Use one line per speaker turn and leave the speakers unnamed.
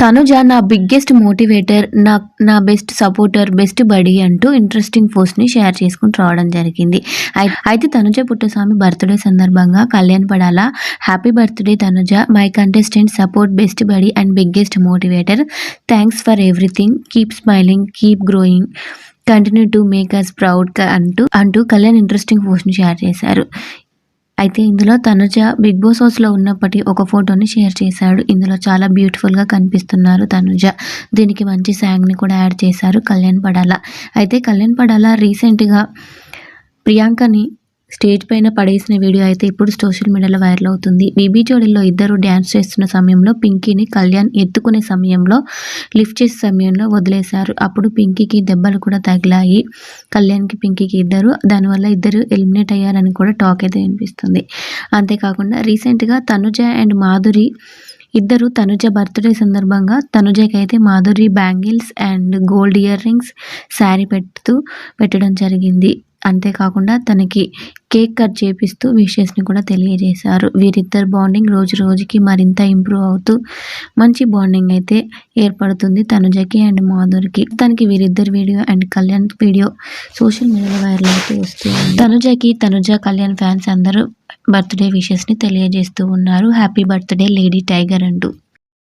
తనుజ నా biggest motivator, నా best supporter, best buddy అంటూ ఇంట్రెస్టింగ్ పోస్ట్ని షేర్ చేసుకుని రావడం జరిగింది. అయితే తనుజ పుట్టస్వామి బర్త్డే సందర్భంగా Kalyan Padala happy birthday Tanuja, my contestant support, best buddy and biggest motivator, thanks for everything, keep smiling, keep growing, continue to make us proud అంటూ Kalyan interesting పోస్ట్ని షేర్ చేశారు. అయితే ఇందులో తనుజ బిగ్ బాస్ హౌస్లో ఉన్నప్పటి ఒక ఫోటోని షేర్ చేశాడు. ఇందులో చాలా బ్యూటిఫుల్గా కనిపిస్తున్నారు తనుజ. దీనికి మంచి సాంగ్ని కూడా యాడ్ చేశారు కళ్యాణ్ పడాల. అయితే కళ్యాణ్ పడాల రీసెంట్గా ప్రియాంకని స్టేజ్ పైన పడేసిన వీడియో అయితే ఇప్పుడు సోషల్ మీడియాలో వైరల్ అవుతుంది. బీబీ జోడీలో ఇద్దరు డ్యాన్స్ చేస్తున్న సమయంలో పింకీని కళ్యాణ్ ఎత్తుకునే సమయంలో, లిఫ్ట్ చేసే సమయంలో వదిలేశారు. అప్పుడు పింకీకి దెబ్బలు కూడా తగిలాయి. కళ్యాణ్కి పింకీకి దానివల్ల ఇద్దరు ఎలిమినేట్ అయ్యారని కూడా టాక్ అయితే వినిపిస్తుంది. అంతేకాకుండా రీసెంట్గా తనుజ అండ్ మాధురి ఇద్దరు తనుజ బర్త్డే సందర్భంగా తనుజకి అయితే Madhuri bangles and gold ear rings sari పెట్టడం జరిగింది. అంతేకాకుండా తనకి కేక్ కట్ చేపిస్తూ విషెస్ని కూడా తెలియజేశారు. వీరిద్దరు బాండింగ్ రోజు రోజుకి మరింత ఇంప్రూవ్ అవుతూ మంచి బాండింగ్ అయితే ఏర్పడుతుంది తనుజకి అండ్ మాధురికి. తనకి వీరిద్దరు video and Kalyan video social మీడియాలో వైరల్ అవుతూ వస్తుంది. తనుజ కళ్యాణ్ ఫ్యాన్స్ అందరూ బర్త్డే విషెస్ని తెలియజేస్తూ ఉన్నారు. హ్యాపీ బర్త్డే లేడీ టైగర్ అంటూ.